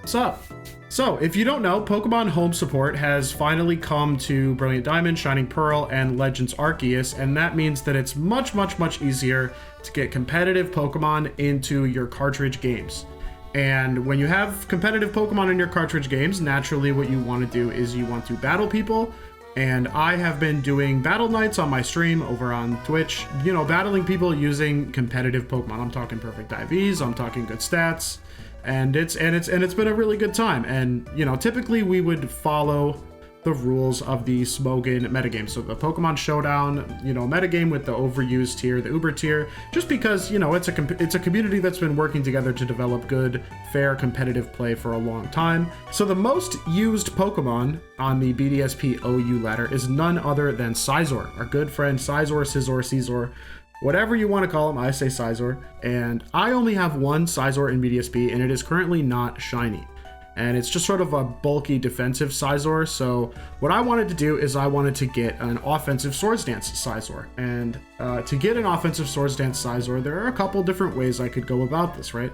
What's up? So, if you don't know, Pokemon Home support has finally come to Brilliant Diamond, Shining Pearl, and Legends Arceus, and that means that it's much easier to get competitive Pokemon into your cartridge games. And when you have competitive Pokemon in your cartridge games, naturally what you want to do is you want to battle people. And I have been doing battle nights on my stream over on Twitch, you know, battling people using competitive Pokemon. I'm talking perfect IVs, I'm talking good stats. And it's been a really good time. And you know, typically we would follow the rules of the Smogon metagame. So the Pokemon Showdown, you know, metagame with the overused tier, the Uber tier, just because, you know, it's a community that's been working together to develop good, fair, competitive play for a long time. So the most used Pokemon on the BDSP OU ladder is none other than SCIZOR, our good friend SCIZOR, whatever you want to call him, I say SCIZOR. And I only have one SCIZOR in BDSP, and it is currently not shiny. And it's just sort of a bulky defensive SCIZOR. So what I wanted to do is I wanted to get an offensive Swords Dance SCIZOR. And to get an offensive Swords Dance SCIZOR, there are a couple different ways I could go about this, right?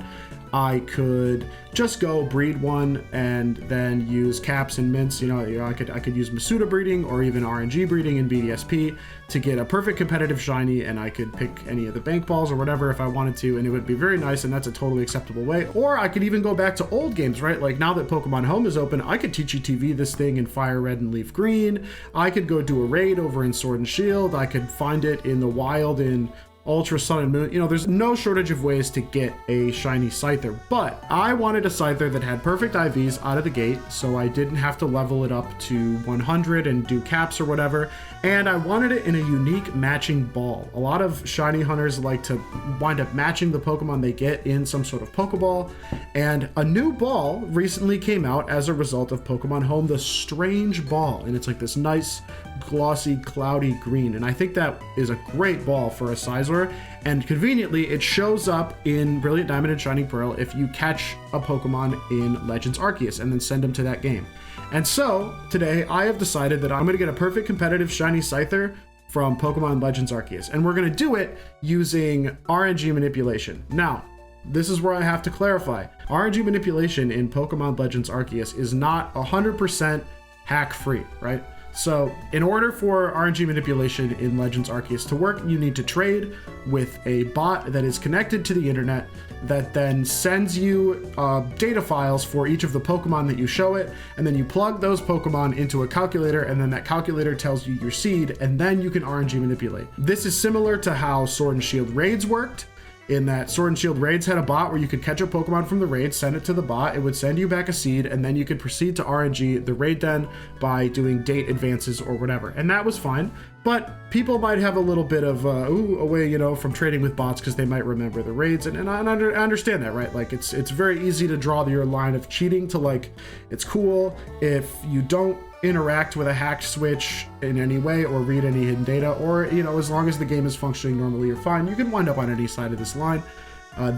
I could just go breed one and then use caps and mints. You know, I could use Masuda breeding or even RNG breeding in BDSP to get a perfect competitive shiny, and I could pick any of the bank balls or whatever if I wanted to, and it would be very nice, and that's a totally acceptable way. Or I could even go back to old games, right? Like now that Pokemon Home is open, I could TGTV this thing in Fire Red and Leaf Green. I could go do a raid over in Sword and Shield. I could find it in the wild in Ultra Sun and Moon. You know, there's no shortage of ways to get a shiny Scyther, but I wanted a Scyther that had perfect IVs out of the gate, so I didn't have to level it up to 100 and do caps or whatever, and I wanted it in a unique matching ball. A lot of shiny hunters like to wind up matching the Pokemon they get in some sort of Pokeball, and a new ball recently came out as a result of Pokemon Home, the Strange Ball, and it's like this nice glossy cloudy green, and I think that is a great ball for a SCIZOR. And conveniently it shows up in Brilliant Diamond and Shining Pearl if you catch a Pokemon in Legends Arceus and then send them to that game. And so today I have decided that I'm going to get a perfect competitive shiny Scyther from Pokemon Legends Arceus, and we're going to do it using RNG manipulation. Now this is where I have to clarify, RNG manipulation in Pokemon Legends Arceus is not 100% hack free, right? So in order for RNG manipulation in Legends Arceus to work, you need to trade with a bot that is connected to the internet that then sends you data files for each of the Pokemon that you show it, and then you plug those Pokemon into a calculator, and then that calculator tells you your seed, and then you can RNG manipulate. This is similar to how Sword and Shield raids worked, in that Sword and Shield raids had a bot where you could catch a Pokemon from the raid, send it to the bot, it would send you back a seed, and then you could proceed to RNG the raid den by doing date advances or whatever. And that was fine, but people might have a little bit of away, you know, from trading with bots because they might remember the raids, and I understand that, right? Like it's very easy to draw your line of cheating to like, it's cool if you don't interact with a hacked switch in any way or read any hidden data, or, you know, as long as the game is functioning normally, you're fine. You can wind up on any side of this line.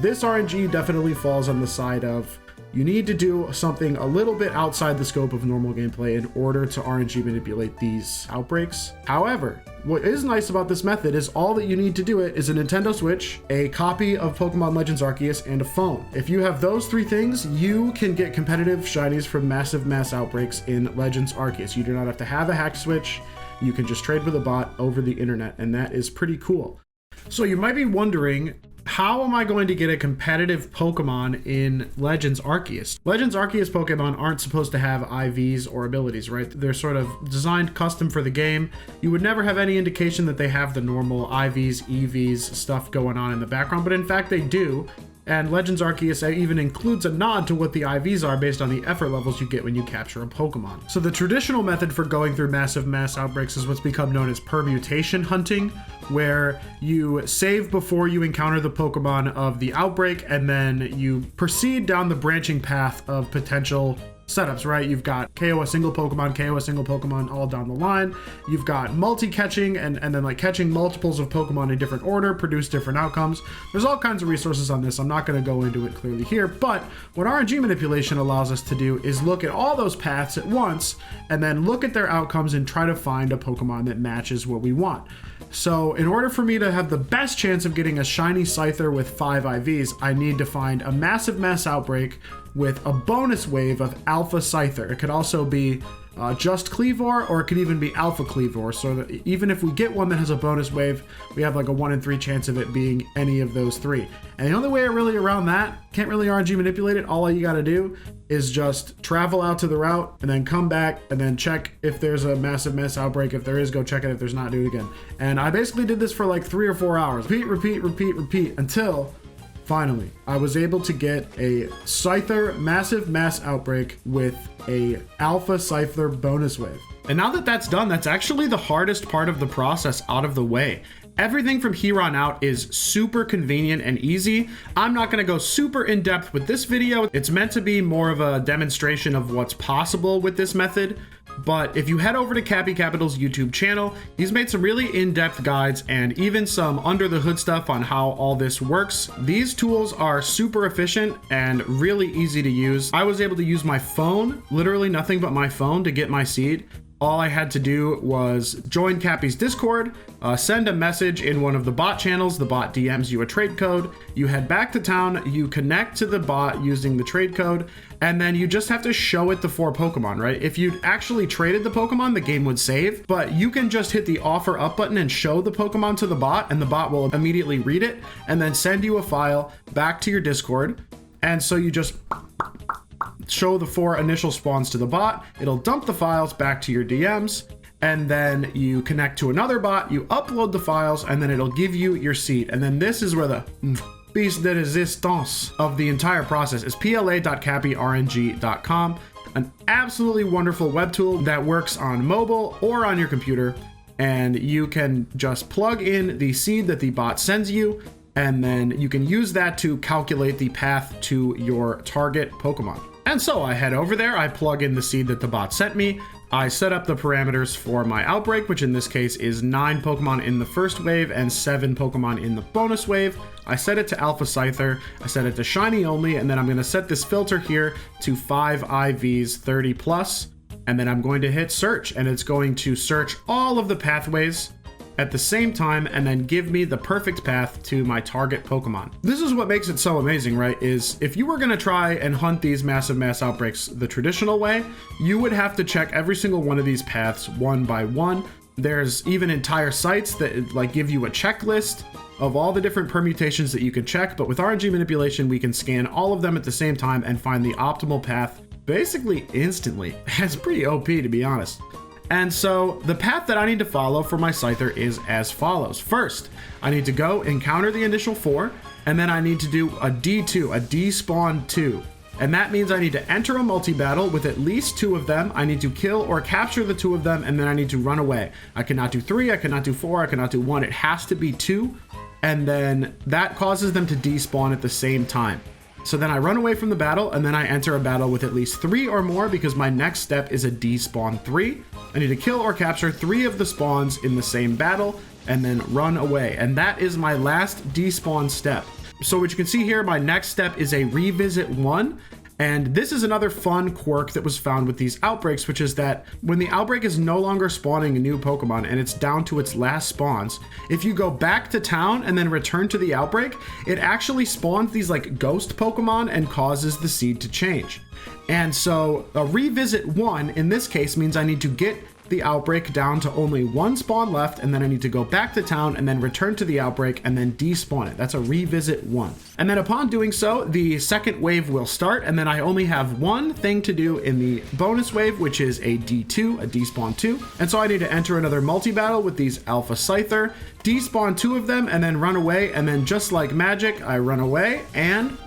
This RNG definitely falls on the side of you need to do something a little bit outside the scope of normal gameplay in order to RNG manipulate these outbreaks. However, what is nice about this method is all that you need to do it is a Nintendo Switch, a copy of Pokemon Legends Arceus, and a phone. If you have those three things, you can get competitive shinies from massive mass outbreaks in Legends Arceus. You do not have to have a hack switch. You can just trade with a bot over the internet, and that is pretty cool. So you might be wondering, how am I going to get a competitive Pokemon in Legends Arceus? Legends Arceus Pokemon aren't supposed to have IVs or abilities, right? They're sort of designed custom for the game. You would never have any indication that they have the normal IVs, EVs stuff going on in the background, but in fact they do. And Legends Arceus even includes a nod to what the IVs are based on the effort levels you get when you capture a Pokemon. So the traditional method for going through massive mass outbreaks is what's become known as permutation hunting, where you save before you encounter the Pokemon of the outbreak, and then you proceed down the branching path of potential setups, right? You've got KO a single Pokemon all down the line. You've got multi-catching and then like catching multiples of Pokemon in different order, produce different outcomes. There's all kinds of resources on this. I'm not going to go into it clearly here, but what RNG manipulation allows us to do is look at all those paths at once and then look at their outcomes and try to find a Pokemon that matches what we want. So in order for me to have the best chance of getting a shiny Scyther with 5 IVs, I need to find a massive mass outbreak with a bonus wave of Alpha Scyther. It could also be just Cleavor, or it could even be Alpha Cleavor, so that even if we get one that has a bonus wave, we have like a 1 in 3 chance of it being any of those 3. And the only way really around that, can't really RNG manipulate it. All you gotta do is just travel out to the route and then come back and then check if there's a massive mess outbreak. If there is, go check it. If there's not, do it again. And I basically did this for like 3 or 4 hours. Repeat until finally I was able to get a Scyther massive mass outbreak with a Alpha Scyther bonus wave. And now that that's done, that's actually the hardest part of the process out of the way. Everything from here on out is super convenient and easy. I'm not going to go super in depth with this video. It's meant to be more of a demonstration of what's possible with this method. But if you head over to Cappy Capital's YouTube channel, he's made some really in-depth guides and even some under the hood stuff on how all this works. These tools are super efficient and really easy to use. I was able to use my phone, literally nothing but my phone, to get my seed. All I had to do was join Cappy's Discord, send a message in one of the bot channels. The bot DMs you a trade code. You head back to town, you connect to the bot using the trade code, and then you just have to show it the 4 Pokemon, right? If you'd actually traded the Pokemon, the game would save, but you can just hit the offer up button and show the Pokemon to the bot, and the bot will immediately read it and then send you a file back to your Discord. And so you just show the 4 initial spawns to the bot, it'll dump the files back to your DMs, and then you connect to another bot, you upload the files, and then it'll give you your seed. And then this is where the piece de resistance of the entire process is pla.cappyrng.com, an absolutely wonderful web tool that works on mobile or on your computer, and you can just plug in the seed that the bot sends you, and then you can use that to calculate the path to your target Pokemon. And so I head over there, I plug in the seed that the bot sent me, I set up the parameters for my outbreak, which in this case is 9 Pokemon in the first wave and 7 Pokemon in the bonus wave. I set it to Alpha Scyther, I set it to Shiny only, and then I'm going to set this filter here to 5 IVs 30 plus, and then I'm going to hit search, and it's going to search all of the pathways at the same time and then give me the perfect path to my target Pokemon. This is what makes it so amazing, right? Is if you were going to try and hunt these massive mass outbreaks the traditional way, you would have to check every single one of these paths one by one. There's even entire sites that like give you a checklist of all the different permutations that you can check, but with RNG manipulation, we can scan all of them at the same time and find the optimal path basically instantly. It's pretty OP, to be honest. And so the path that I need to follow for my Scyther is as follows. First, I need to go encounter the initial 4, and then I need to do a D2, a despawn 2. And that means I need to enter a multi-battle with at least 2 of them. I need to kill or capture the 2 of them, and then I need to run away. I cannot do 3, I cannot do 4, I cannot do 1. It has to be 2, and then that causes them to despawn at the same time. So then I run away from the battle, and then I enter a battle with at least 3 or more, because my next step is a despawn 3. I need to kill or capture 3 of the spawns in the same battle, and then run away. And that is my last despawn step. So what you can see here, my next step is a revisit 1. And this is another fun quirk that was found with these outbreaks, which is that when the outbreak is no longer spawning a new Pokemon and it's down to its last spawns, if you go back to town and then return to the outbreak, it actually spawns these like ghost Pokemon and causes the seed to change. And so a revisit 1 in this case means I need to get the outbreak down to only 1 spawn left, and then I need to go back to town and then return to the outbreak and then despawn it. That's a revisit 1. And then upon doing so, the second wave will start, and then I only have 1 thing to do in the bonus wave, which is a D2, a despawn 2. And so I need to enter another multi-battle with these Alpha Scyther, despawn 2 of them, and then run away, and then just like magic, I run away, and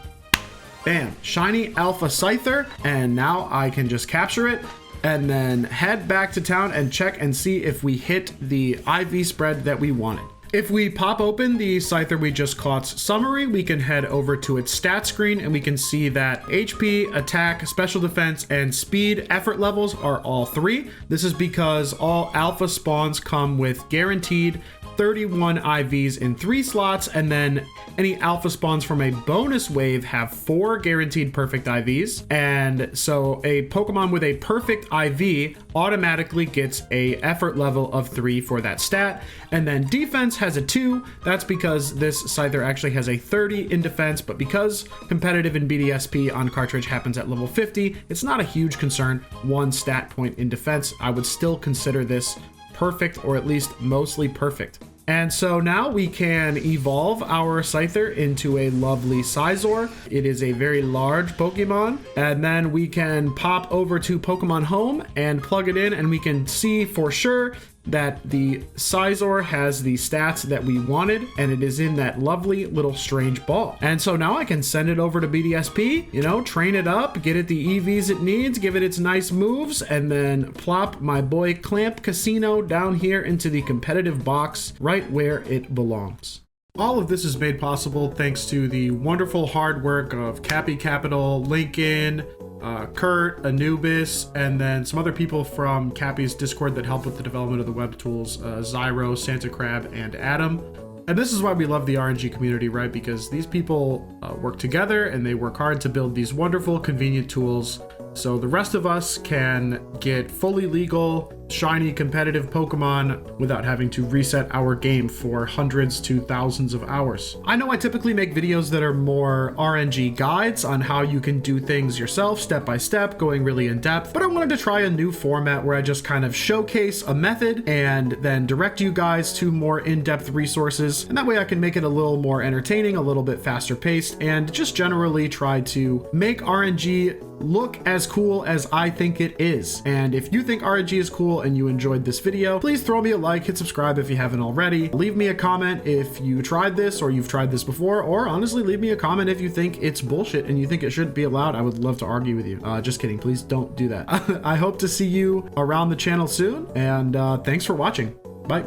bam, shiny Alpha Scyther, and now I can just capture it, and then head back to town and check and see if we hit the IV spread that we wanted. If we pop open the Scyther we just caught's summary, we can head over to its stat screen and we can see that HP, attack, special defense, and speed effort levels are all 3. This is because all alpha spawns come with guaranteed 31 IVs in 3 slots, and then any alpha spawns from a bonus wave have 4 guaranteed perfect IVs. And so a Pokemon with a perfect IV automatically gets a effort level of 3 for that stat. And then defense has a 2. That's because this Scyther actually has a 30 in defense, but because competitive in BDSP on cartridge happens at level 50, it's not a huge concern. 1 stat point in defense. I would still consider this perfect, or at least mostly perfect. And so now we can evolve our Scyther into a lovely SCIZOR. It is a very large Pokemon. And then we can pop over to Pokemon Home and plug it in, and we can see for sure that the SCIZOR has the stats that we wanted, and it is in that lovely little strange ball. And so now I can send it over to BDSP, you know, train it up, get it the EVs it needs, give it its nice moves, and then plop my boy Clamp Casino down here into the competitive box right where it belongs. All of this is made possible thanks to the wonderful hard work of Cappy Capital, Lincoln, Kurt, Anubis, and then some other people from Cappy's Discord that help with the development of the web tools, Zyro, Santa Crab, and Adam. And this is why we love the RNG community, right? Because these people work together and they work hard to build these wonderful, convenient tools so the rest of us can get fully legal, shiny, competitive Pokemon without having to reset our game for hundreds to thousands of hours. I know I typically make videos that are more RNG guides on how you can do things yourself, step by step, going really in depth, but I wanted to try a new format where I just kind of showcase a method and then direct you guys to more in-depth resources. And that way I can make it a little more entertaining, a little bit faster paced, and just generally try to make RNG look as cool as I think it is. And if you think RNG is cool and you enjoyed this video, please throw me a like, hit subscribe if you haven't already. Leave me a comment if you tried this or you've tried this before, or honestly leave me a comment if you think it's bullshit and you think it shouldn't be allowed. I would love to argue with you. Just kidding, please don't do that. I hope to see you around the channel soon, and thanks for watching. Bye.